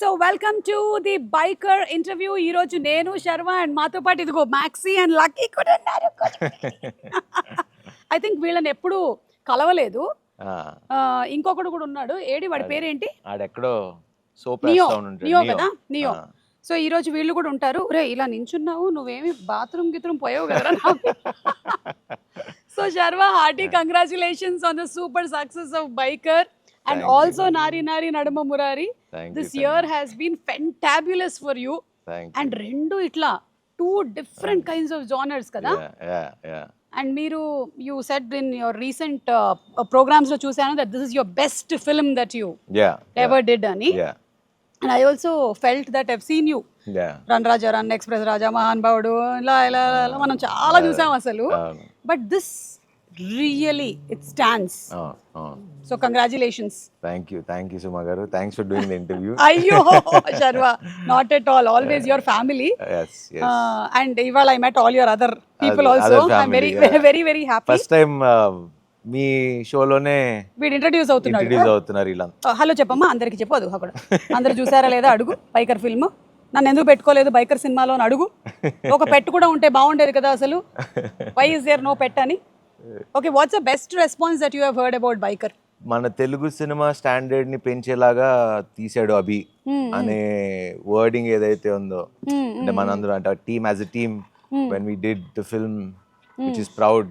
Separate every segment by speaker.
Speaker 1: So welcome to the biker interview. ఈ రోజు నేను శర్వ అండ్ మాతో పాటు ఇదిగో మ్యాక్సీ అండ్ లక్కీ కూడా ఉన్నారు. ఐ థింక్ వీళ్ళని ఎప్పుడు కలవలేదు. ఇంకొకడు కూడా ఉన్నాడు. ఏడి వాడి పేరేంటి?
Speaker 2: ఆడెక్కడో
Speaker 1: నియో. నియో కదా, నియో. సో ఈ రోజు వీళ్ళు కూడా ఉంటారు. రే ఇలా నించున్నావు, నువ్వేమి బాత్రూమ్ గిత్రూమ్ పోయావు కదా. So Sharva, hearty congratulations on the super success of Biker. And
Speaker 2: Thank
Speaker 1: also
Speaker 2: you.
Speaker 1: Nari Nari Nadama Murari. This year has been fantabulous for you. And rendu itla two different kinds of genres kada.
Speaker 2: Yeah.
Speaker 1: And Miru, you said in your recent programs lo chusanu that this is your best film that you ever did ani.
Speaker 2: Yeah.
Speaker 1: And I also felt that I've seen you.
Speaker 2: Yeah.
Speaker 1: Run Raja, Run Express Raja, Mahan Baudu, la manam chaala chusam asalu. But this really, it stands. So congratulations.
Speaker 2: Thank you Suma garu. Thanks for doing the interview.
Speaker 1: Ayyo Sharva, not at all, always your family.
Speaker 2: Yes.
Speaker 1: And even I met all your other people also. I'm very happy.
Speaker 2: First time మీ షోలోనే
Speaker 1: వీడు introduce
Speaker 2: అవుతున్నారు ఇలా.
Speaker 1: Hello చెప్పమ్మా, అందరికి చెప్పదు అక్కడ. అందరు చూసారా లేదా అడుగు. బైకర్ ఫిల్మ్ నన్ను ఎందుకు పెట్టుకోలేదు బైకర్ సినిమాలో అని అడుగు. ఒక పెట్ కూడా ఉంటే బాగుండేది కదా అసలు. వై ఇస్ దేర్ నో పెట్ అని. Okay, what's the best response that you have heard about biker?
Speaker 2: మన తెలుగు సినిమా స్టాండర్డ్ ని పెంచేలాగా తీసాడు అభి అనే వర్డింగ్ ఏదైతే ఉందో, అంటే మనందరం అంటే team as a team when we did the film which is proud,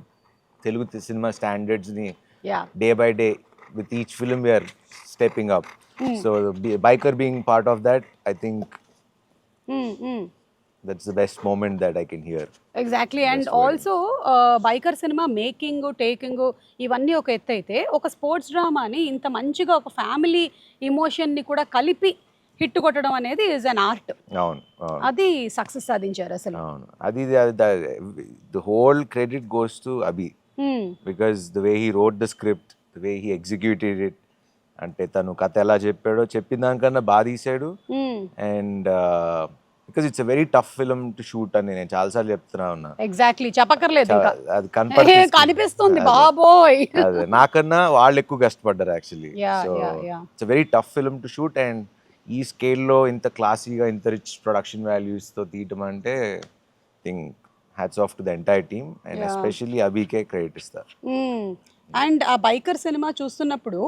Speaker 2: Telugu cinema standards ని day by day with each film we're stepping up. So Biker being part of that, I think that's the best moment that I can hear.
Speaker 1: Exactly. And also biker cinema making, taking ఇవన్నీ ఒక ఎత్తు అయితే, ఒక sports డ్రామాని ఇంత మంచిగా ఒక family emotion ని కూడా కలిపి హిట్ కొట్టడం అనేది ఇస్ అన్ ఆర్ట్.
Speaker 2: అవును,
Speaker 1: అది సక్సెస్ సాధించారు అసలు.
Speaker 2: అవును, అది the whole credit goes to Abhi because the way he wrote the script, the way he executed it, అంటే తను కథ ఎలా చెప్పాడో చెప్పిన దానికన్నా బాగా తీసాడు. And because it's a very tough film to shoot అని నేను చాలాసార్లు చెప్తున్నా ఉన్నా.
Speaker 1: ఎగ్జాక్ట్లీ, చెప్పక్కర్లేదు,
Speaker 2: అది
Speaker 1: కనిపిస్తుంది బాబోయ్.
Speaker 2: అదే, నాకన్నా వాళ్ళు ఎక్కువ కష్టపడ్డారు actually. So it's very tough film to shoot. And ఈ స్కేల్లో ఇంత క్లాసీగా, ఇంత రిచ్ ప్రొడక్షన్ వాల్యూస్ తో తీయటం అంటే think hats off to the entire team and especially అభికే క్రెడిట్ ఇస్తారు.
Speaker 1: అండ్ ఆ బైకర్ సినిమా చూస్తున్నప్పుడు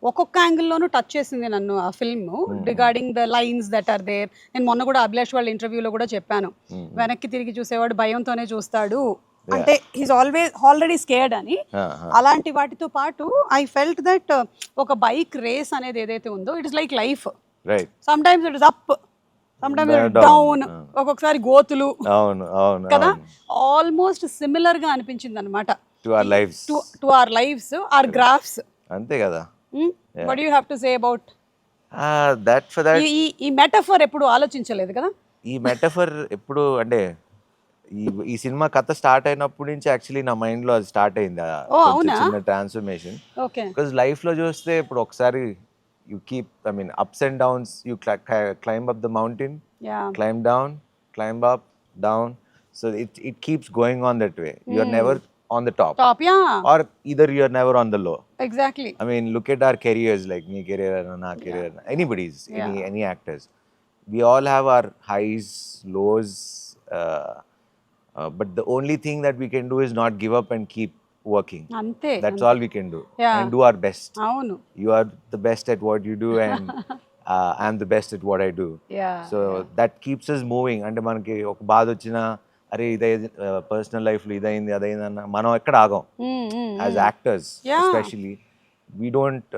Speaker 1: ఒక్కొక్క యాంగిల్లోనూ టచ్ చేసింది నన్ను ఆ film, regarding the lines that are there. నేను మొన్న కూడా అభిలాష్ వాళ్ళ ఇంటర్వ్యూలో కూడా చెప్పాను, వెనక్కి తిరిగి చూసేవాడు భయంతోనే చూస్తాడు, అంటే హీస్ ఆల్రెడీ స్కేర్డ్ అని. అలాంటి వాటితో పాటు ఐ ఫెల్ట్ దట్ ఒక బైక్ రేస్ అనేది ఏదైతే ఉందో, it is like life. Some times it is up, some times it is down, ఒక్కొక్కసారి గోతులు కదా. ఆల్మోస్ట్ సిమిలర్ గా అనిపించింది అనమాట to our lives, our graphs.
Speaker 2: అంతే కదా.
Speaker 1: What do you have to say about
Speaker 2: that? For that,
Speaker 1: ఈ metaphor ఎప్పుడు ఆలోచించలేదు కదా.
Speaker 2: ఈ మెటఫర్ ఎప్పుడు అంటే ఈ సినిమా కథ స్టార్ట్ అయినప్పటి నుంచి యాక్చువల్లీ నా మైండ్ లో అది స్టార్ట్ అయింది, చిన్న ట్రాన్స్ఫర్మేషన్. బికాజ్ లైఫ్ లో చూస్తే ఇప్పుడు ఒకసారి you keep, I mean ups and downs, you climb up the mountain, climb down, climb up, down. So it keeps going on that way. You are never on the top, or either you are never on the low.
Speaker 1: Exactly.
Speaker 2: I mean, look at our careers, like me career and na career, anybody's, any actors. We all have our highs, lows, but the only thing that we can do is not give up and keep working. Ante, that's all we can do. And do our best.
Speaker 1: Avunu,
Speaker 2: you are the best at what you do and I'm the best at what I do. So that keeps us moving. Ante manaki oka baad ochina, అరే ఇదే personal life లో ఇదైంది అదైందన్న మనం ఎక్కడ ఆగం. As actors especially we don't,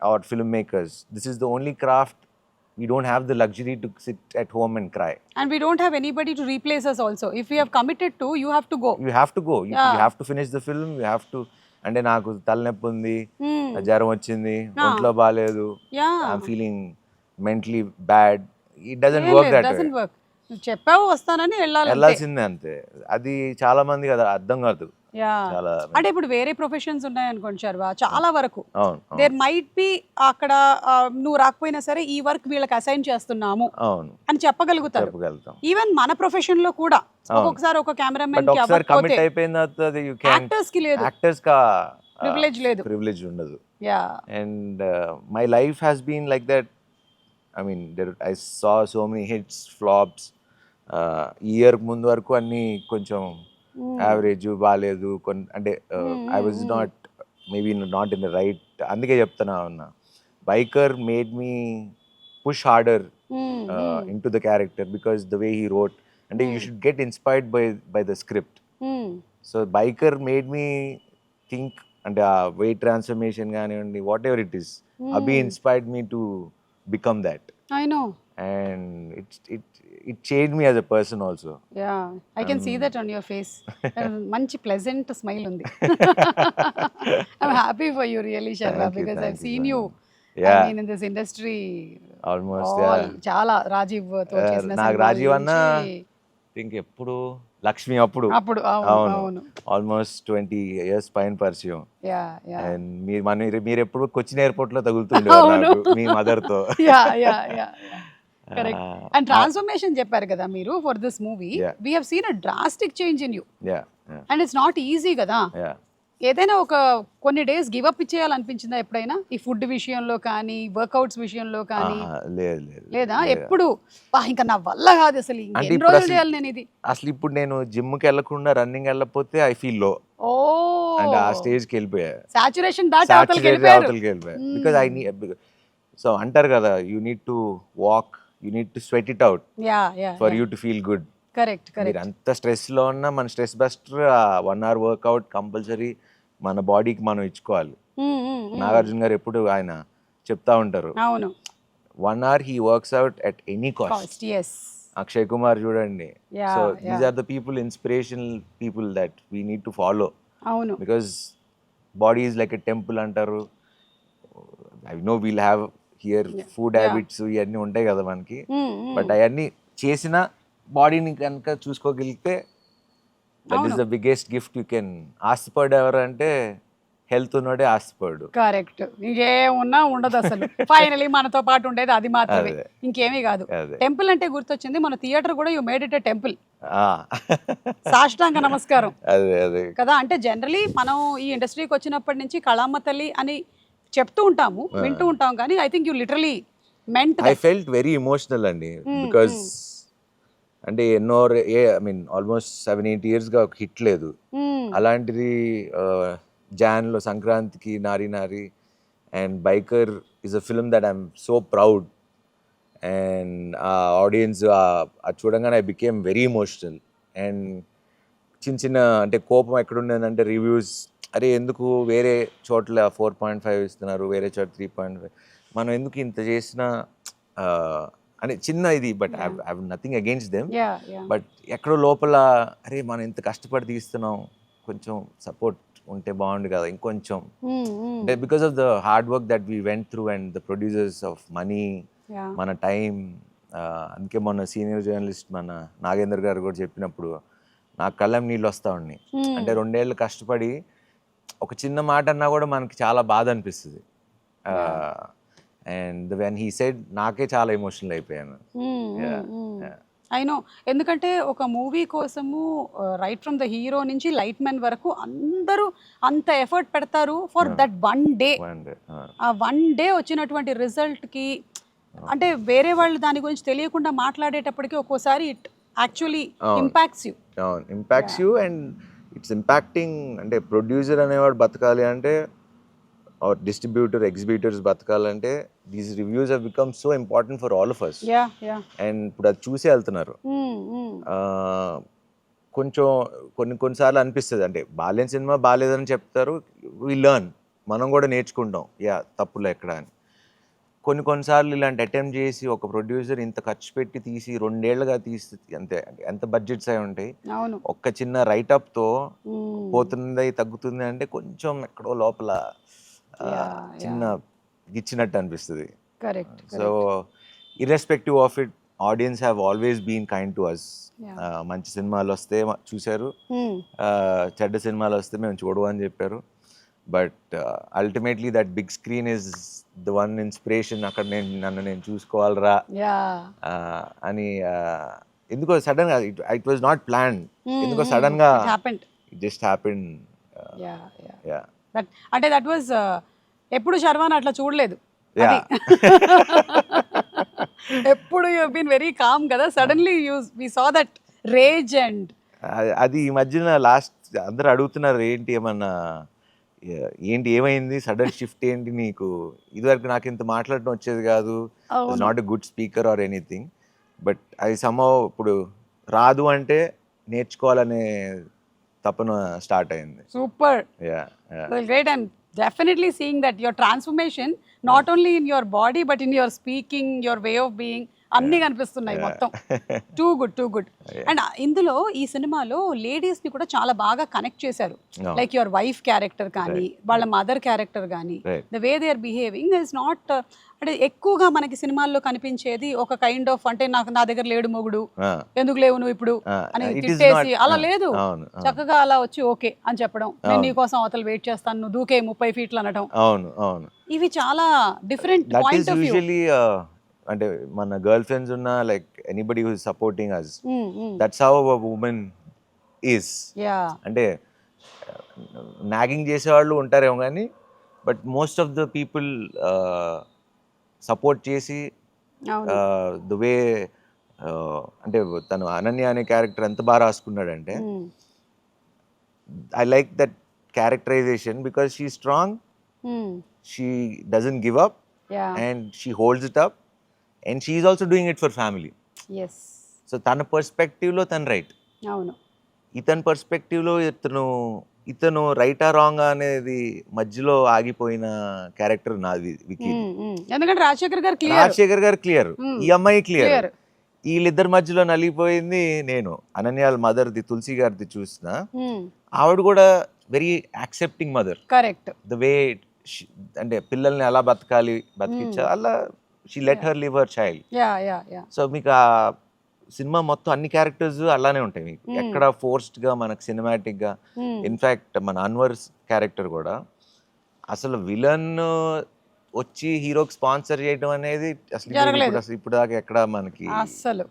Speaker 2: hour film makers, this is the only craft. We don't have the luxury to sit at home and cry.
Speaker 1: And we don't have anybody to replace us also. If we have committed to, you have to go.
Speaker 2: You have to go. You have to finish the film. You have to. అంటే నాకు తలనొప్పి ఉంది, జ్వరం వచ్చింది, ఒంట్లో బాగాలేదు, I'm feeling mentally bad. It doesn't work that way.
Speaker 1: It doesn't work. చెప్పావు వస్తానని
Speaker 2: వెళ్ళాల్సిందే అంతే. అది చాలా మంది కదా అర్థం కాదు.
Speaker 1: అంటే ఇప్పుడు వేరే ప్రొఫెషన్స్ ఉన్నాయనుకోండి శర్వ, చాలా వరకు దేర్ మైట్ బి అక్కడ నువ్వు రాకపోయినా సరే ఈ వర్క్ వీళ్ళకి అసైన్ చేస్తున్నాము అని చెప్పగలుగుతారు. ఈవెన్ మన ప్రొఫెషన్ లో కూడా ఒక్కొక్కసారి ఒక కెమెరామెన్ కి
Speaker 2: కమిట్ అయిపోయిన
Speaker 1: యాక్టర్స్ కి లేదు, ప్రివిలేజ్ లేదు,
Speaker 2: ప్రివిలేజ్ ఉండదు. And my life has been like that I mean I saw so many hits flops. Year ముందు వరకు అన్నీ కొంచెం యావరేజ్ బాగాలేదు అంటే I was not maybe not in the right. అందుకే చెప్తున్నా ఉన్నా biker made me push harder into the character because the way he wrote and you should get inspired by the script. So biker made me think and weight transformation ganiyandi whatever it is Abhi inspired me to become that.
Speaker 1: I know.
Speaker 2: And it changed me as a person also.
Speaker 1: Yeah, I can see that on your face. Manchi pleasant smile undi. I'm happy for you really, Sharma, because I've seen you.
Speaker 2: Yeah.
Speaker 1: I mean in this industry
Speaker 2: almost
Speaker 1: చాలా రాజీవ్ తో చేసిన
Speaker 2: నాకు రాజీవ్ అన్న think ఎప్పుడు లక్ష్మి అప్పుడు అవును almost 20 years పైన పరిచయం. అండ్ మీరు ఎప్పుడు కొచ్చిన్ ఎయిర్పోర్ట్ లో తగులుతుండేవారు నాకు మీ మదర్ తో.
Speaker 1: కరెక్ట్. అండ్ ట్రాన్స్ఫర్మేషన్ చెప్పారు కదా మీరు for this movie. We have seen a drastic change in you. And it's not easy కదా. ఏదైనా ఒక కొన్ని డేస్ గివ్ అప్ ఇచ్చేయాలనిపించిందా ఎప్పుడైనా ఈ ఫుడ్ విషయంలో కానీ వర్కౌట్స్ విషయంలో కానీ? లేదా ఎప్పుడు ఇంకా నా వల్ల కాదు అసలు ఎన్ని రోజులు చేయాలి నేను ఇది
Speaker 2: అసలు ఇప్పుడు నేను జిమ్ కి వెళ్ళకుండా రన్నింగ్ వెళ్ళకపోతే ఐ ఫీల్ లో. అండ్ ఆ స్టేజ్ కి వెళ్ళిపోయా.
Speaker 1: సాచురేషన్ దాటి అవతలకి వెళ్ళిపోయా.
Speaker 2: బికాజ్ ఐ నీడ్ సో అంటారు కదా you need to walk you need to sweat it out for you to feel good.
Speaker 1: Correct.
Speaker 2: మీరు అంత స్ట్రెస్ లో ఉన్నా మన stress buster 1 hour workout compulsory మన బాడీకి మనం ఇచ్చుకోవాలి. నాగార్జున గారు ఎప్పుడు ఆయన చెప్తా ఉంటారు 1 hour he works out at any cost. Akshay Kumar చూడండి. So these are the people inspirational people that we need to follow. Because body is like a temple అంటారు. I know we'll have here food habits ఇవన్నీ ఉంటాయి కదా మనకి. But అవన్నీ చేసిన బాడీని కనుక చూసుకోగలిగితే that is the biggest gift you can. ఆశపడు ఎవరు అంటే హెల్త్ ఉన్నాడే ఆశపడు.
Speaker 1: కరెక్ట్. ఇంకేమున్నా ఉండదు అసలు. ఫైనలీ మనతో పాటు ఉండేది అది మాత్రమే, ఇంకేమీ కాదు. టెంపుల్ అంటే గుర్తొచ్చింది, మన థియేటర్ కూడా you made it a temple. సాష్టాంగ నమస్కారం కదా. అంటే జనరలీ మనం ఈ ఇండస్ట్రీకి వచ్చినప్పటి నుంచి కళామ్మ తల్లి అని చెప్తూ ఉంటాము, వింటూ ఉంటాం, కానీ I think you literally meant.
Speaker 2: I felt very emotional అండి. బికాజ్ అంటే ఎన్నో ఐ మీన్ ఆల్మోస్ట్ 7-8 yearsగా ఒక హిట్ లేదు. అలాంటిది జాన్లో సంక్రాంతికి నారీ నారీ and biker is a film that I'm so proud. And ఆ ఆడియన్స్ అది చూడంగానే I became very emotional. And చిన్న అంటే కోపం ఎక్కడుండేదంటే రివ్యూస్, అరే ఎందుకు వేరే చోట్ల 4.5 ఇస్తున్నారు, వేరే చోట 3.5, మనం ఎందుకు ఇంత చేసినా అని చిన్న ఇది. But I have nothing against them. But ఎక్కడో లోపల అరే మనం ఇంత కష్టపడి తీస్తున్నాం, కొంచెం సపోర్ట్ ఉంటే బాగుండు కదా ఇంకొంచెం. అంటే because of the hard work that we went through and the producers of money, మన టైం. అందుకే మొన్న సీనియర్ జర్నలిస్ట్ మన నాగేందర్ గారు కూడా చెప్పినప్పుడు నాకు కళ్ళం నీళ్ళు వస్తా ఉన్నాయి. అంటే 2 ఏళ్ళు కష్టపడి ఒక చిన్న మాట అన్నా కూడా మనకి చాలా బాధ అనిపిస్తుంది. అండ్ వెన్ హీ సెడ్ నాకే చాలా ఎమోషనల్ అయిపోయాను.
Speaker 1: ఐ నో, ఎందుకంటే ఒక మూవీ కోసము రైట్ ఫ్రమ్ ద హీరో నుంచి లైట్ మ్యాన్ వరకు అందరూ అంత ఎఫర్ట్ పెడతారు ఫర్ దట్ 1 day. ఆ 1 day వచ్చినటువంటి రిజల్ట్కి అంటే వేరే వాళ్ళు దాని గురించి తెలియకుండా మాట్లాడేటప్పటికి ఒక్కోసారి it actually impacts you.
Speaker 2: Impacts you and it's impacting. అంటే ప్రొడ్యూసర్ అనేవాడు బతకాలి అంటే, ఆర్ డిస్ట్రిబ్యూటర్ ఎగ్జిబ్యూటర్స్ బతకాలంటే these reviews have become so important for all of us. And ఇప్పుడు అది చూసే వెళ్తున్నారు. కొంచెం కొన్నిసార్లు అనిపిస్తుంది అంటే బాలేని సినిమా బాలేదని చెప్తారు, వి లెర్న్, మనం కూడా నేర్చుకుంటాం తప్పులు ఎక్కడ అని. కొన్నిసార్లు ఇలాంటి అటెంప్ట్ చేసి ఒక ప్రొడ్యూసర్ ఇంత ఖర్చు పెట్టి తీసి 2 ఏళ్ళుగా తీసి అంతే ఎంత బడ్జెట్స్ అయి ఉంటాయి, ఒక్క చిన్న రైటప్తో పోతుంది తగ్గుతుంది అంటే కొంచెం ఎక్కడో లోపల చిన్న గిచ్చినట్టు అనిపిస్తుంది. So irrespective of it audience have always been kind to us. మంచి సినిమాలు వస్తే చూశారు, చెడ్డ సినిమాలు వస్తే మేము చూడవు అని చెప్పారు. But ultimately that big screen is the one inspiration. అక్కడ నన్ను నేను చూసుకోవాలరా అని ఎందుకో సడన్ గా, ఇట్ వాజ్ నాట్ ప్లాన్, ఎందుకో సడన్ గా ఇట్ జస్ట్ హ్యాపెండ్.
Speaker 1: అంటే దట్ వాజ్ ఎప్పుడు శర్వాన్ అట్లా చూడలేదు. ఎప్పుడు యూ బీన్ వెరీ కామ్ కదా, suddenly we saw that rage and
Speaker 2: అది ఈ మధ్యన లాస్ట్ అందరూ అడుగుతున్నారు ఏంటి ఏమన్నా ఏంటి ఏమైంది సడన్ షిఫ్ట్ ఏంటి నీకు, ఇదివరకు నాకు ఇంత మాట్లాడడం వచ్చేది కాదు, not a good speaker or anything, but అది somehow ఇప్పుడు రాదు అంటే నేర్చుకోవాలనే తపన స్టార్ట్ అయింది.
Speaker 1: Super,
Speaker 2: yeah
Speaker 1: great, and definitely seeing that your transformation not only in your body but in your speaking, your way of being, అన్నీ కనిపిస్తున్నాయి మొత్తం. Too good. అండ్ ఇందులో ఈ సినిమాలో లేడీస్ ని కూడా చాలా బాగా కనెక్ట్ చేశారు, లైక్ యువర్ వైఫ్ క్యారెక్టర్ కానీ వాళ్ళ మదర్ క్యారెక్టర్ కానీ, the way they are behaving is not, అంటే ఎక్కువగా మనకి సినిమాల్లో కనిపించేది ఒక కైండ్ ఆఫ్, అంటే నా దగ్గర లేడు మొగుడు, ఎందుకు లేవు నువ్వు ఇప్పుడు అని తిట్టేసి అలా లేదు, చక్కగా అలా వచ్చి ఓకే అని చెప్పడం, నేను నీకోసం అవతల వెయిట్ చేస్తాను, నువ్వు దూకే 30 ఫీట్లు అనడం, ఇవి చాలా డిఫరెంట్ పాయింట్ ఆఫ్ వ్యూ.
Speaker 2: అంటే మన గర్ల్ ఫ్రెండ్స్ ఉన్న like anybody who is supporting us, that's how a woman is. అంటే నాగింగ్ చేసేవాళ్ళు ఉంటారేమో కానీ but most of the people support చేసి ద వే, అంటే తను అనన్య అనే క్యారెక్టర్ ఎంత బాగా రాసుకున్నాడంటే I like that characterization because she strong, she doesn't give up and she holds it up and she is also doing it for family.
Speaker 1: Yes.
Speaker 2: So tana perspective lo tan right,
Speaker 1: avunu
Speaker 2: itan perspective lo itanu right or wrong anedi మధ్యలో ఆగిపోయిన character నాది wiki.
Speaker 1: ఎందుకంటే రాజశేఖర్ గారు clear,
Speaker 2: ఈ అమ్మాయి clear, వీళ్ళిద్దరి మధ్యలో నలిగిపోయింది నేను. అనన్యాల మదర్ది తులసి గారిది చూసిన ఆవిడ కూడా very accepting mother,
Speaker 1: correct,
Speaker 2: the way అంటే పిల్లల్ని ఎలా బతికించా అలా she let her live her child. So మీకు ఆ సినిమా మొత్తం అన్ని క్యారెక్టర్స్ అలానే ఉంటాయి మీకు, ఎక్కడ ఫోర్స్డ్ గా మనకు సినిమాటిక్ గా. ఇన్ఫాక్ట్ మన అన్వర్ క్యారెక్టర్ కూడా అసలు విలన్ వచ్చి హీరోకి స్పాన్సర్ చేయడం అనేది అసలు ఇప్పుడు దాకా ఎక్కడ మనకి
Speaker 1: అసలు.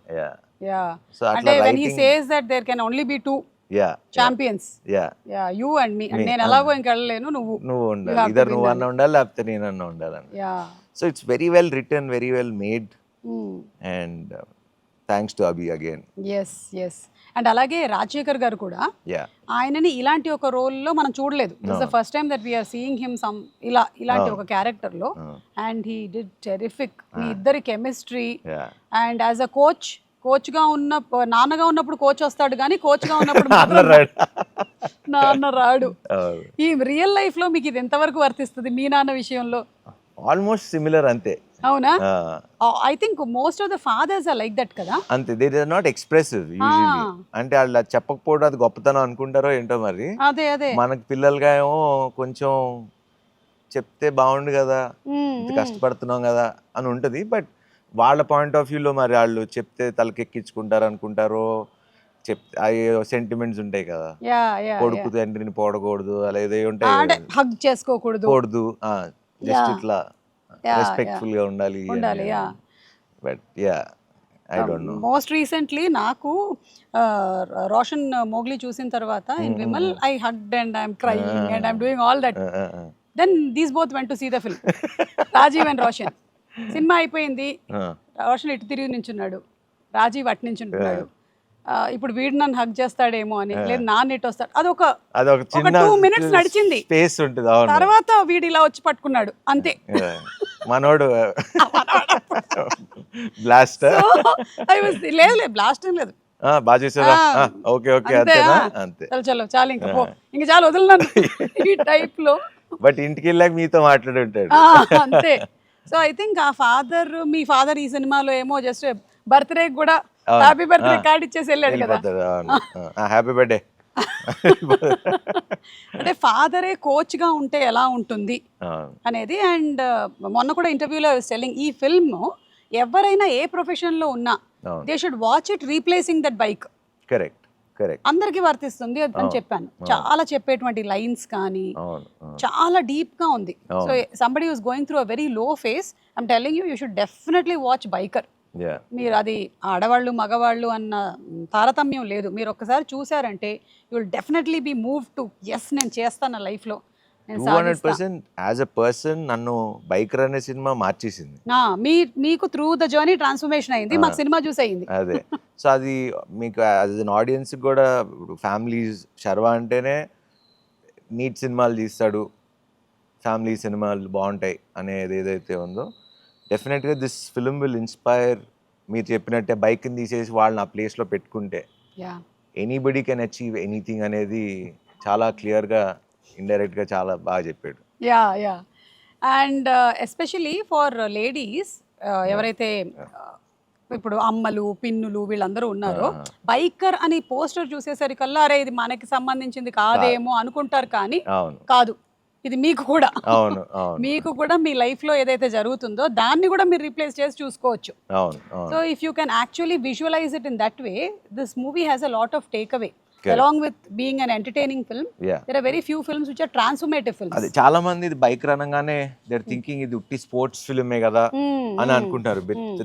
Speaker 2: సో అట్లా
Speaker 1: when he says that there can only be two champions, you and me, and నేను ఎలాగో ఇంకెళ్ళలేను, నువ్వు
Speaker 2: ఉండాలి, ఇద్దరు నువ్వు అన్న ఉండాలి లేకపోతే నేనన్నా ఉండాలని. So it's very well written, very well made, and thanks to Abhi again.
Speaker 1: Yes. And అలాగే రాజశేఖర్ గారు కూడా ఆయనని ఇలాంటి ఒక రోల్ లో మనం చూడలేదు. This the first time that we are seeing him some ఇలాంటి ఒక క్యారెక్టర్ లో, అండ్ హీ డిడ్ టెరిఫిక్. మీ ఇద్దరి chemistry, and as a coach గా ఉన్న, నాన్నగా ఉన్నప్పుడు కోచ్ వస్తాడు కానీ కోచ్ గా ఉన్నప్పుడు నాన్న రాడు. ఈ రియల్ లైఫ్ లో మీకు ఇది ఎంతవరకు వర్తిస్తుంది మీ నాన్న విషయంలో?
Speaker 2: ఆల్మోస్ట్ సిమిలర్ అంతే.
Speaker 1: అవునా? I think most of the fathers are like that కదా.
Speaker 2: అంతే, they are not expressive usually. అంటే వాళ్ళు చెప్పకపోవడం అది గొప్పతనం అనుకుంటారో ఏంటో మరి.
Speaker 1: అదే
Speaker 2: మనకి పిల్లలుగా ఏమో కొంచెం చెప్తే బాగుండు కదా, కష్టపడుతున్నాం కదా అని ఉంటది. బట్ వాళ్ళ పాయింట్ ఆఫ్ వ్యూలో మరి వాళ్ళు చెప్తే తలకెక్కించుకుంటారు అనుకుంటారో, చెప్తే అయ్యో సెంటిమెంట్స్ ఉంటాయి కదా, కొడుకు తండ్రిని పోడకూడదు, అలా ఏదో ఉంటాయి,
Speaker 1: హగ్ చేసుకోకూడదు,
Speaker 2: జస్ట్ ఇట్లా రెస్పెక్ట్ఫుల్ గా ఉండాలి. But I don't know.
Speaker 1: Most recently నాకు రోషన్ మోగ్లీ చూసిన తర్వాత in Vimal I hugged and I'm crying and I'm doing all that. Then these both went to see the film, Rajiv and Roshan. సినిమా అయిపోయింది, రోషన్ ఇటు తిరిగి నించున్నాడు, రాజీవ్ అటు నించుంటున్నాడు. ఇప్పుడు వీడు నన్ను హగ్ చేస్తాడేమో అని, లేదు నాన్న ఇటు వస్తాడు, అదొక 2 minutes నడిచింది,
Speaker 2: స్పేస్ ఉంటుంది.
Speaker 1: తర్వాత వీడు ఇలా వచ్చి పట్టుకున్నాడు, అంతే.
Speaker 2: మనోడు బ్లాస్ట్
Speaker 1: లేదు బ్లాస్ట్ ఏం లేదు,
Speaker 2: బాగా చేసారా, ఓకే అంతే,
Speaker 1: చలో చాలు, ఇంకా చాలు వదిలినాను ఈ టైప్ లో.
Speaker 2: బట్ ఇంటికి వెళ్ళాక మీతో మాట్లాడి ఉంటాడు,
Speaker 1: అంతే. So I think me father ఈ సినిమాలో ఏమో జస్ట్ బర్త్డే కూడా హ్యాపీ బర్త్డే కార్డ్ ఇచ్చేసి వెళ్ళాడు కదా,
Speaker 2: హ్యాపీ బర్త్డే.
Speaker 1: అంటే ఫాదరే కోచ్ గా ఉంటే ఎలా ఉంటుంది అనేది. అండ్ మొన్న కూడా ఇంటర్వ్యూలో సెల్లింగ్, ఈ ఫిల్మ్ ఎవరైనా ఏ ప్రొఫెషన్ లో ఉన్నా they should watch it replacing that bike.
Speaker 2: Correct,
Speaker 1: అందరికి వర్తిస్తుంది అని చెప్పాను. చాలా చెప్పేటువంటి లైన్స్ కానీ చాలా డీప్ గా ఉంది. So somebody was going through a very low face, I'm telling you should definitely watch biker. మీరు అది ఆడవాళ్ళు మగవాళ్ళు అన్న తారతమ్యం లేదు, మీరు ఒక్కసారి చూసారంటే you will definitely be move to yes నేను చేస్తాను లైఫ్లో నేను
Speaker 2: 200% యాజ్ అ పర్సన్ నన్ను బైకర్ అనే సినిమా మార్చేసింది.
Speaker 1: మీకు త్రూ ద జర్నీ ట్రాన్స్ఫర్మేషన్ అయింది, మాకు సినిమా చూసి అయింది.
Speaker 2: అదే సో అది మీకు యాజ్ అన్ ఆడియన్స్ కూడా ఫ్యామిలీస్ శర్వా అంటేనే నీట్ సినిమాలు తీస్తాడు, ఫ్యామిలీ సినిమాలు బాగుంటాయి అనేది ఏదైతే ఉందో డెఫినెట్గా దిస్ ఫిల్మ్ విల్ ఇన్స్పైర్. మీరు చెప్పినట్టే బైక్ని తీసేసి వాళ్ళని ఆ ప్లేస్లో పెట్టుకుంటే ఎనీబడి కెన్ అచీవ్ ఎనీథింగ్ అనేది చాలా క్లియర్గా ఇండైరెక్ట్గా చాలా బాగా చెప్పాడు.
Speaker 1: Yeah and especially for ladies ఎవరైతే ఇప్పుడు అమ్మలు పిన్నులు వీళ్ళందరూ ఉన్నారో బైకర్ అని పోస్టర్ చూసేసరికల్లా అరే ఇది మనకి సంబంధించింది కాదేమో అనుకుంటారు, కానీ కాదు, ఇది మీకు కూడా మీకు కూడా మీ లైఫ్ లో ఏదైతే జరుగుతుందో దాన్ని కూడా మీరు రీప్లేస్ చేసి చూసుకోవచ్చు. So if you can actually visualise it in that way, this movie has a lot of take away. Along with being an entertaining film, there are very few films which are transformative films.
Speaker 2: అది చాలా మంది ఇది bike అనగానే they are thinking ఇది ఉట్టి sports ఫిల్మే కదా అని అనుకుంటారు.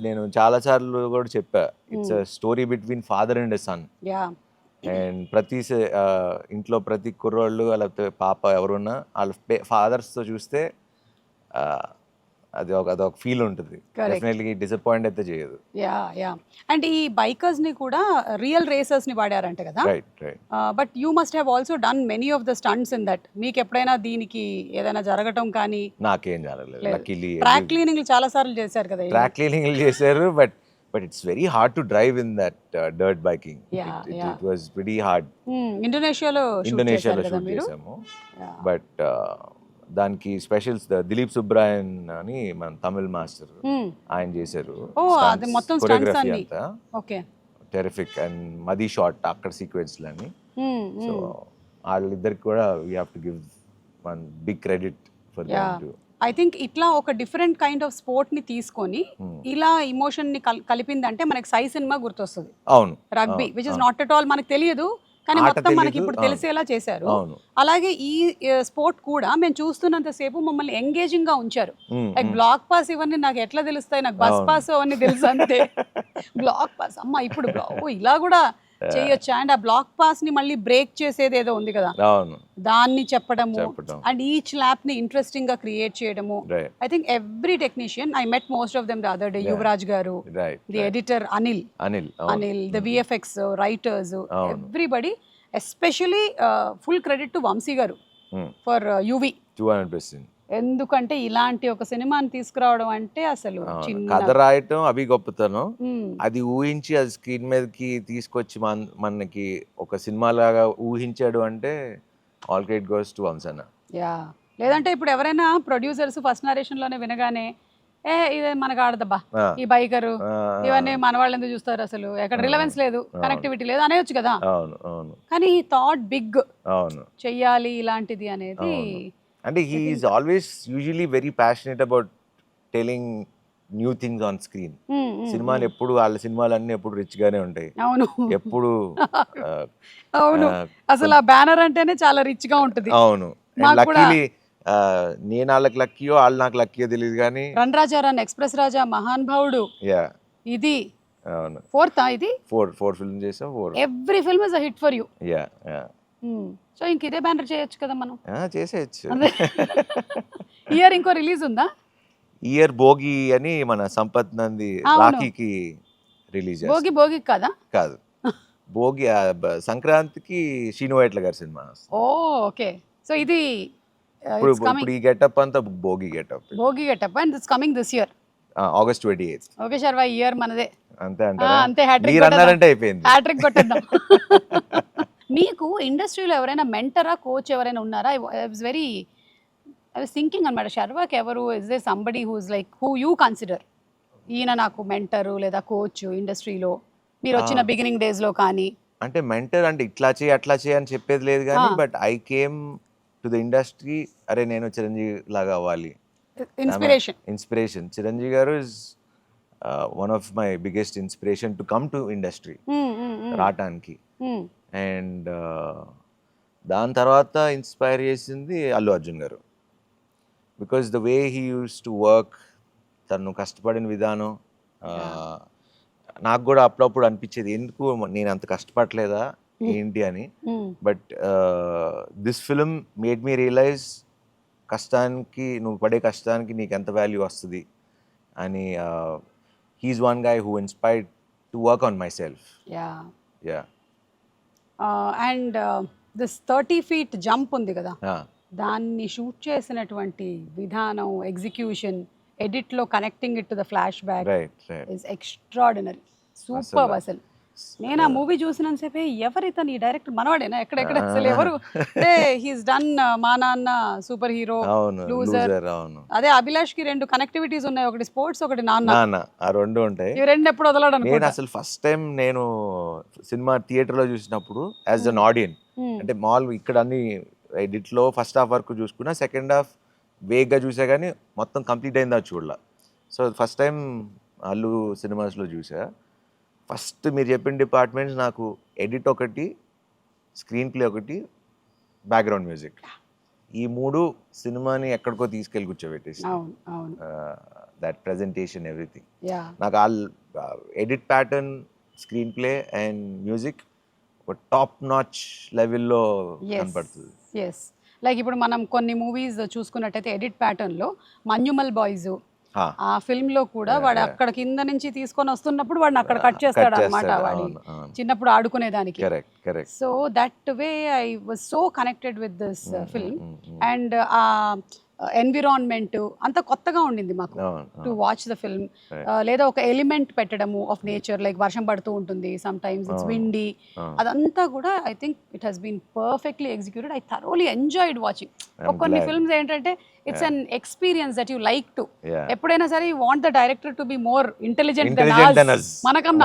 Speaker 2: నేను చాలా సార్లు కూడా చెప్పా, it's a story between father and son. And ప్రతి ఇంట్లో ప్రతి కుర్రోళ్ళు లేకపోతే పాప ఎవరున్నా వాళ్ళ ఫాదర్స్తో చూస్తే అదొక ఫీల్ ఉంటుంది, డెఫినెట్లీ డిసప్పాయింట్ అయితే చేయదు.
Speaker 1: యా అండ్ ఈ బైకర్స్ ని కూడా రియల్ రేసర్స్ ని వాడారంట కదా, but you must have also done many of the stunts in that. మీకు ఎప్పుడైనా దీనికి ఏదైనా జరగటం కానీ?
Speaker 2: నాకేం జరగలేదు. లక్కీలీ
Speaker 1: ట్రాక్ క్లీనింగ్ చాలా సార్లు చేశారు కదా.
Speaker 2: ట్రాక్ క్లీనింగ్ చేశారు, but it's very hard to drive in that dirt biking. It was pretty hard.
Speaker 1: ఇండోనేషియాలో షూట్
Speaker 2: చేసాము, బట్ దానికి స్పెషల్స్ దిలీప్ సుబ్రాయన్ అని మన తమిళ్ మాస్టర్ ఆయన చేశారు కొరియోగ్రఫీ అంతా. టెరిఫిక్ అండ్ మది షాట్ అక్కడ సీక్వెన్స్లని. సో వాళ్ళిద్దరికి కూడా we have to give one big credit for them to.
Speaker 1: I think ఇట్లా ఒక డిఫరెంట్ కైండ్ ఆఫ్ స్పోర్ట్ ని తీసుకొని ఇలా ఇమోషన్ ని కలిపిందంటే మనకి సై సినిమా గుర్తొస్తుంది.
Speaker 2: అవును,
Speaker 1: rugby which is not at all మనకు తెలియదు, కానీ మొత్తం మనకి ఇప్పుడు తెలిసేలా చేశారు. అలాగే ఈ స్పోర్ట్ కూడా మేము చూస్తున్నంత సేపు మమ్మల్ని ఎంగేజింగ్ గా ఉంచారు. లైక్ బ్లాక్ పాస్ ఇవన్నీ నాకు ఎట్లా తెలుస్తాయి, నాకు బస్ పాస్ అవన్నీ తెలుసు అంతే. బ్లాక్ పాస్ అమ్మ ఇప్పుడు ఇలా కూడా చేయొచ్చా, అండ్ ఆ బ్లాక్ పాస్ ని మళ్ళీ బ్రేక్ చేసేది ఏదో ఉంది కదా, దాన్ని చెప్పడము అండ్ ఈచ్ ల్యాప్ ని ఇంట్రెస్టింగ్ గా క్రియేట్ చేయడము. I think every technician, I met most of them the other day, Yuvraj garu, the editor Anil, the VFX writers, everybody, especially full credit to Vamsi garu for UV.
Speaker 2: 200%.
Speaker 1: ఎందుకంటే ఇలాంటి ఒక సినిమాని తీసుకురావడం అంటే అసలు
Speaker 2: కథ రాయటం అవి గొప్పతనం, అది ఊహించి అది స్క్రీన్ మీదకి తీసుకొచ్చి మనకి ఒక సినిమా లాగా ఊహించాడు అంటే ఆల్ క్రెడిట్ గోస్ టు వంశన్న.
Speaker 1: లేదంటే ఇప్పుడు ఎవరైనా ప్రొడ్యూసర్స్ ఫస్ట్ నరేషన్ లోనే వినగానే ఇది మనకు ఆడదబ్బా ఈ బైకరు ఇవన్నీ మన వాళ్ళు ఎందుకు చూస్తారు, అసలు ఎక్కడ రిలవెన్స్ లేదు, కనెక్టివిటీ లేదు అనేవచ్చు కదా. కానీ ఈ థాట్ బిగ్ చెయ్యాలి ఇలాంటిది అనేది.
Speaker 2: అంటే he is always usually very passionate about telling new things on screen. సినిమాలు ఎప్పుడు వాళ్ళ సినిమాలన్నీ ఎప్పుడు రిచ్ గానే ఉంటాయి.
Speaker 1: అవును,
Speaker 2: ఎప్పుడు
Speaker 1: అవును, అసలు ఆ బ్యానర్ అంటేనే చాలా రిచ్ గా ఉంటుంది.
Speaker 2: అవును, లక్కీలీ నేను వాళ్ళకి లక్కీయో వాళ్ళు నాకు లక్కీయో తెలియదు కానీ
Speaker 1: రన్ రాజా రన్, ఎక్స్ప్రెస్ రాజా, మహాన్ భావుడు, ఇది
Speaker 2: అవును
Speaker 1: ఫోర్త్, ఇది
Speaker 2: ఫోర్ ఫిల్మ్ చేసాం.
Speaker 1: Every film is a hit for you. So ఇంక ఇదే బ్యానర్ చేయొచ్చు కదా మనం.
Speaker 2: చేసేయచ్చు.
Speaker 1: ఇయర్ ఇంకో రిలీజ్ ఉందా?
Speaker 2: ఇయర్ భోగి అని మన సంపత్ నంది రాఖీకి రిలీజ్.
Speaker 1: భోగి కదా?
Speaker 2: కాదు, భోగి సంక్రాంతికి శ్రీను వైట్ల గారి సినిమా.
Speaker 1: ఓకే, సో ఇది
Speaker 2: ఇప్పుడు ఈ గెటప్ అంతా Bhogi
Speaker 1: getup and it's coming this year
Speaker 2: August 28th.
Speaker 1: Okay Sharwa, year మనదే.
Speaker 2: అంతే హ్యాట్రిక్
Speaker 1: కొట్టేద్దాం. మీకు ఇండస్ట్రీలో ఎవరైనా మెంటరా, కోచ్ ఎవరైనా ఉన్నారా? ఐ వాజ్ థింకింగ్ అనమాట, శర్వాకి ఎవరు, is they somebody who is like who you consider, ఈయన నాకు మెంటరు లేదా కోచ్ ఇండస్ట్రీలో మీరు వచ్చిన బిగినింగ్ డేస్ లో? కానీ
Speaker 2: అంటే మెంటర్ అంటే ఇట్లా చేయి అట్లా చేయి అని చెప్పేది లేదు కానీ, but I came to the industry, అరే నేను చిరంజీవి లాగా అవ్వాలి, ఇన్స్పిరేషన్. చిరంజీవి గారు is one of my biggest inspiration to come to industry రావటానికి. అండ్ దాని తర్వాత ఇన్స్పైర్ చేసింది అల్లు అర్జున్ గారు, because the way he use to work, తను కష్టపడిన విధానం. నాకు కూడా అప్పుడప్పుడు అనిపించేది ఎందుకు నేను అంత కష్టపడలేదా ఏంటి అని, but this film made me realise కష్టానికి నువ్వు పడే కష్టానికి నీకు ఎంత వాల్యూ వస్తుంది అని he is one guy who inspired to work on myself. Yeah
Speaker 1: and this 30 feet jump ఉంది కదా, దాన్ని షూట్ చేసినటువంటి విధానం, ఎగ్జిక్యూషన్, ఎడిట్లో connecting it to the flashback is extraordinary, super. అసలు నేను ఆ మూవీ చూసినంతసేపే ఎవరితను ఈ డైరెక్టర్ మనవాడేనా ఎక్కడెక్కడ అసలు ఎవరు అంటే హీస్ డన్ మా నాన్న, సూపర్ హీరో, లూజర్. అదే అభిలాష్ కి 2 కనెక్టివిటీస్ ఉన్నాయి, ఒకటి స్పోర్ట్స్, ఒకటి నాన్న.
Speaker 2: ఆ 2 ఉంటాయి.
Speaker 1: ఇవి 2 ఎప్పుడు వదలడు అనుకో.
Speaker 2: నేను అసలు ఫస్ట్ టైం నేను సినిమా థియేటర్ లో చూసినప్పుడు యాజ్ అన్ ఆడియన్స్, అంటే మాల్ ఇక్కడ అన్ని ఎడిట్ లో ఫస్ట్ హాఫ్ వరకు చూసుకున్నా, సెకండ్ హాఫ్ వేగ్గా చూసా కానీ మొత్తం కంప్లీట్ అయిందా చూడలా. సో ఫస్ట్ టైం అల్లు సినిమాస్లో చూసా. ఫస్ట్ మీరు చెప్పిన డిపార్ట్మెంట్స్ నాకు ఎడిట్ ఒకటి, స్క్రీన్ ప్లే ఒకటి, బ్యాక్గ్రౌండ్ మ్యూజిక్, ఈ 3 సినిమాని ఎక్కడికో తీసుకెళ్ళి కూర్చోబెట్టేసి దట్ ప్రెజెంటేషన్ ఎవ్రీథింగ్. నాకు ఆ edit pattern, screen play and music ఒక టాప్ నాచ్ లెవెల్లో కనపడుతుంది.
Speaker 1: లైక్ ఇప్పుడు మనం కొన్ని మూవీస్ చూసుకున్నట్టయితే ఎడిట్ ప్యాటర్న్లో మన్యుమల్ బాయ్స్ ఆ ఫిల్మ్ లో కూడా వాడు అక్కడ కింద నుంచి తీసుకొని వస్తున్నప్పుడు వాడిని అక్కడ కట్ చేస్తాడు అనమాట, వాడి చిన్నప్పుడు ఆడుకునేదానికి. So that way I was so connected with this film. And ఆ ఎన్విరాన్మెంట్ అంత కొత్తగా ఉండింది మాకు టు వాచ్ ద ఫిల్మ్. లేదా ఒక ఎలిమెంట్ పెట్టడము ఆఫ్ నేచర్, లైక్ వర్షం పడుతూ ఉంటుంది, సమ్ టైమ్స్ ఇట్స్ విండీ, అదంతా కూడా I think it has been perfectly executed. I thoroughly enjoyed watching. కొన్ని ఫిల్మ్స్ ఏంటంటే it's an experience that you like to. ఎప్పుడైనా సరే you want the director to be more intelligent than us.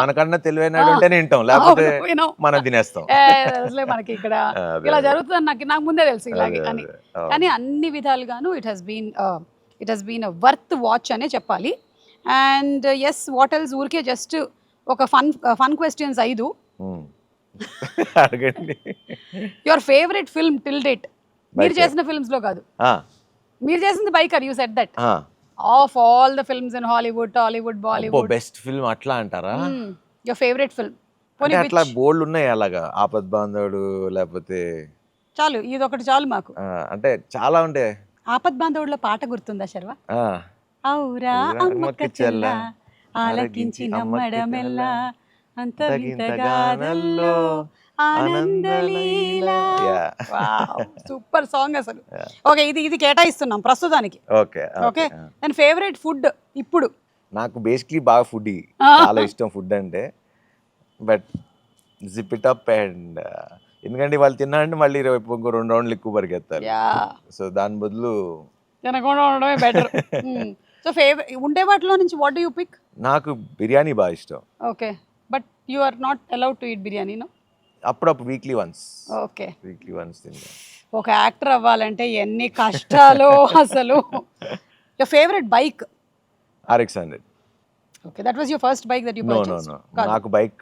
Speaker 2: మనకన్నా తెలివైనడు ఉంటేనే వింటాం, లేకపోతే మనం తినేస్తాం.
Speaker 1: అసలే మనకి ఇక్కడ ఇలా జరుగుతుందని నాకు ముందే తెలుసు ఇలాగే అని. కానీ అన్ని విధాలుగాను it has been a worth watch అనే చెప్పాలి. అండ్ ఎస్, వాట్ ఎల్స్, ఊరికే జస్ట్ ఒక fun questions 5. Your favourite film till date, మీరు చేసిన ఫిల్మ్స్ లో కాదు, మీరు చేసింది Biker. You said that of all the films in Hollywood, Tollywood, Bollywood,
Speaker 2: best film అట్లా అంటారా?
Speaker 1: Your favourite film.
Speaker 2: అట్లా బోల్డ్ ఉన్నాయి అలాగా, ఆపద్ బాంధవుడు, లేకపోతే
Speaker 1: చాలు ఇది ఒకటి చాలు మాకు.
Speaker 2: అంటే చాలా ఉండే.
Speaker 1: ఆపద్ బాంధవుడులో పాట గుర్తుందా శర్వ? ఔరా అమ్మక్క చెల్ల ఆలకించి నమ్మడమెల్ల అంత వింతగానల్లో ఆనందలీలా. సూపర్ సాంగ్ అసలు. ఓకే, ఇది కేటాయిస్తున్నాం ప్రస్తుతానికి. ఓకే, అండ్ ఫేవరెట్ ఫుడ్ ఇప్పుడు?
Speaker 2: నాకు బేసిక్లీ బాగా ఫుడ్, చాలా ఇష్టం ఫుడ్ అంటే. But zip it up and ఎందుకంటే వాళ్ళు తిన్నారంటే మళ్ళీ ఇంకో 2 రౌండ్లు ఎక్కువ పరిగెత్తారు. సో దాని బదులు
Speaker 1: తినకుండా ఉండడమే బెటర్. సో ఉండే వాటిలో నుంచి వాట్ డు యు పిక్?
Speaker 2: నాకు బిర్యానీ బాగా ఇష్టం.
Speaker 1: Okay, but you are not allowed to eat biryani, no?
Speaker 2: అప్పుడప్పుడు weekly once.
Speaker 1: Okay,
Speaker 2: weekly once తింటా.
Speaker 1: ఒక యాక్టర్ అవ్వాలంటే ఎన్ని కష్టాలు అసలు. Your favourite bike?
Speaker 2: RX 100.
Speaker 1: Okay, that was your first bike that you purchased?
Speaker 2: నాకు బైక్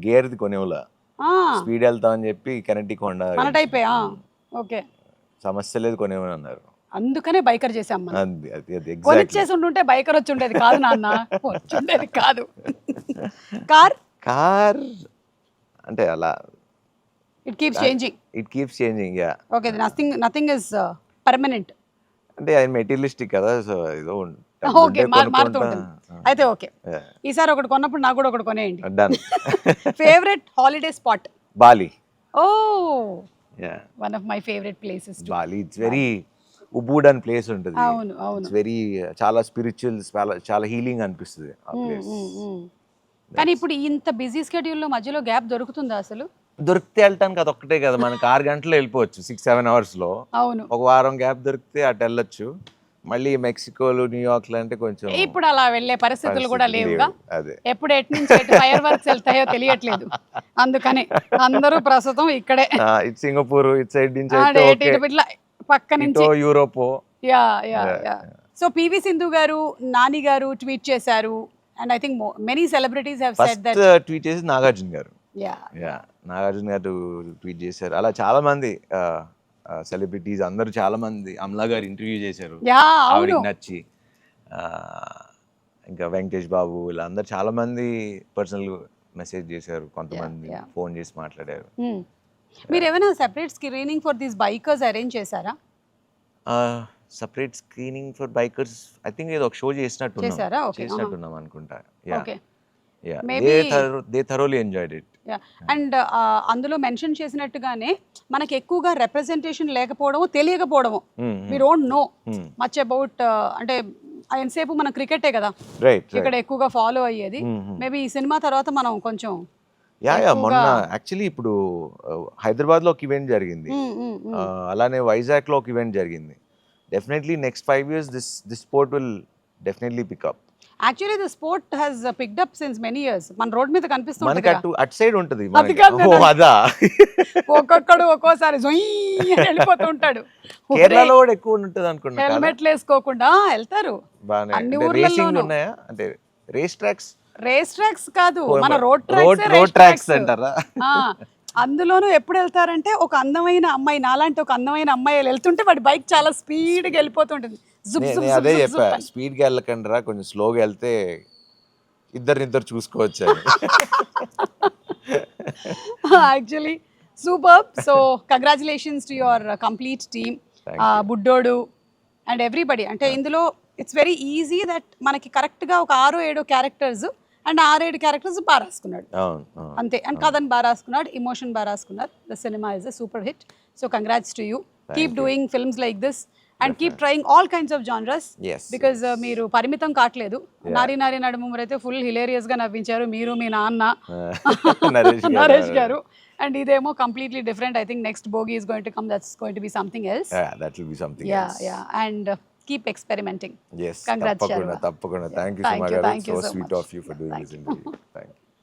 Speaker 2: గేర్ది కొనేవులా, స్పీడ్ వెళ్తా అని చెప్పి కెనెటిక్ హోండా
Speaker 1: మన టైపే. ఓకే,
Speaker 2: సమస్య లేదు కొనేమని అన్నారు,
Speaker 1: అందుకనే బైకర్ చేసాం. కొనిచ్చేసి ఉంటుంటే బైకర్ వచ్చి ఉండేది కాదు నాన్న, వచ్చుండేది కాదు.
Speaker 2: కార్ అంటే అలా
Speaker 1: it keeps changing.
Speaker 2: Yeah.
Speaker 1: Okay, nothing is permanent.
Speaker 2: అంటే అది మెటీరియలిస్టిక్ కదా, సో ఏదో
Speaker 1: ఓకే, మారుతూ ఉంటుంది. అయితే ఓకే, ఈసారి ఒకటి కొన్నప్పుడు నాకు కూడా ఒకటి కొనేయండి. Favourite holiday spot?
Speaker 2: Bali.
Speaker 1: Oh, one of my favourite places
Speaker 2: Bali. It's very ఉబూడన్ ప్లేస్ ఉంటుంది.
Speaker 1: అవును అవును,
Speaker 2: ఇట్స్ వెరీ చాలా స్పిరిచువల్, చాలా హీలింగ్ అనిపిస్తుంది ఆ ప్లేస్.
Speaker 1: కానీ ఇప్పుడు ఇంత బిజీ స్కెడ్యూల్లో మధ్యలో గ్యాప్ దొరుకుతుందా అసలు?
Speaker 2: దొరికితే వెళ్ళటానికి అది ఒక్కటే కదా, మనకి 6 గంటలు వెళ్ళిపోవచ్చు 6-7 అవర్స్లో.
Speaker 1: అవును,
Speaker 2: ఒక వారం గ్యాప్ దొరికితే అటు వెళ్ళొచ్చు. మళ్ళీ మెక్సికోలు, న్యూయార్క్లు అంటే కొంచెం
Speaker 1: ఇప్పుడు అలా వెళ్ళే పరిస్థితులు కూడా లేవుగా. ఎప్పుడు ఎటు నుంచి ఫైర్ వర్క్స్ వెళ్తాయో తెలియట్లేదు, అందుకని అందరూ ప్రస్తుతం ఇక్కడే.
Speaker 2: ఇటు సింగపూర్, ఇటు సైడ్ నుంచి
Speaker 1: పక్క నుంచి
Speaker 2: Europe.
Speaker 1: Yeah yeah yeah. So PV Sindhu గారు, నాని గారు ట్వీట్ చేశారు. And I think many celebrities have said that.
Speaker 2: Tweet చేసి నాగార్జున గారు. నాగార్జున గారు ట్వీట్ చేశారు. అలా చాలా మంది సెలబ్రిటీస్ అందరూ చాలా మంది, అమలా గారు ఇంటర్వ్యూ చేశారు, ఆవిడకి నచ్చి. ఇంకా వెంకటేష్ బాబు, ఇలా అందరు చాలా మంది పర్సనల్ మెసేజ్ చేశారు, కొంతమంది ఫోన్ చేసి మాట్లాడారు.
Speaker 1: మీరు ఏమైనా separate screening for these bikers arrange చేశారా?
Speaker 2: Separate screening for bikers I think ఏదో ఒక షో
Speaker 1: చేశారా? Okay.
Speaker 2: చేసినట్టున్నాం అనుకుంటా.
Speaker 1: Okay.
Speaker 2: They thoroughly enjoyed it.
Speaker 1: And అందులో మెన్షన్ చేసినట్టుగానే మనకి ఎక్కువగా రిప్రజెంటేషన్ లేకపోవడము, తెలియకపోవడము, we don't know much about, అంటే ఎంతసేపు మన క్రికెటే కదా ఇక్కడ ఎక్కువగా ఫాలో అయ్యేది. మేబీ ఈ సినిమా తర్వాత మనం కొంచెం
Speaker 2: మొన్న యాక్చువల్లీ ఇప్పుడు హైదరాబాద్ లో ఒక ఈవెంట్ జరిగింది, అలానే వైజాగ్ లో ఒక ఈవెంట్ జరిగింది. Definitely next 5 years this sport will definitely pick up.
Speaker 1: Actually the sport has picked up since many years. మన రోడ్ మీద కనిపిస్తుంది,
Speaker 2: మనకి అటు సైడ్ ఉంటుంది.
Speaker 1: అదా ఒక్కొక్కడు ఒక్కోసారి వెళ్ళిపోతూ ఉంటాడు.
Speaker 2: కేరళలో కూడా ఎక్కువ ఉంటుంది అనుకుంటా,
Speaker 1: హెల్మెట్లు వేసుకోకుండా వెళ్తారు. అన్ని ఊర్లలో
Speaker 2: ఉన్నాయా అంటే రేస్ ట్రాక్స్
Speaker 1: కాదు, మన రోడ్
Speaker 2: ట్రాక్స్ అంటారా?
Speaker 1: అందులోనూ ఎప్పుడు వెళ్తారంటే ఒక అందమైన అమ్మాయి, నాలాంటి ఒక అందమైన అమ్మాయి వెళ్తుంటే వాడి బైక్ చాలా స్పీడ్గా వెళ్ళిపోతుంటుంది.
Speaker 2: అదే చెప్పా, స్పీడ్గా వెళ్ళకండి రా, కొంచెం స్లోగా వెళ్తే ఇద్దరు చూసుకోవచ్చు.
Speaker 1: Actually super. So congratulations to your complete team, బుడ్డోడు అండ్ ఎవ్రీబడి. అంటే ఇందులో ఇట్స్ వెరీ ఈజీ దట్ మనకి కరెక్ట్గా ఒక 6-7 క్యారెక్టర్స్ అండ్ 6-7 క్యారెక్టర్స్ బాగా రాసుకున్నాడు అంతే. అండ్ కథను బాగా రాసుకున్నాడు, ఇమోషన్ బాగా రాసుకున్నారు. The cinema is a super hit. So congrats to you. Keep doing films like this and keep trying all kinds of genres, because మీరు పరిమితం కావట్లేదు. నారీ నడుముమూరి అయితే ఫుల్ హిలేరియస్ గా నవ్వించారు మీరు, మీ నాన్న నరేష్ గారు. అండ్ ఇదేమో completely different. I think next bogie is going to come, that's going to be something else.
Speaker 2: That will be something else.
Speaker 1: And keep experimenting.
Speaker 2: Yes,
Speaker 1: Congrats,
Speaker 2: tappakunda. Thank you so much. So sweet of you for doing this interview. Thank you.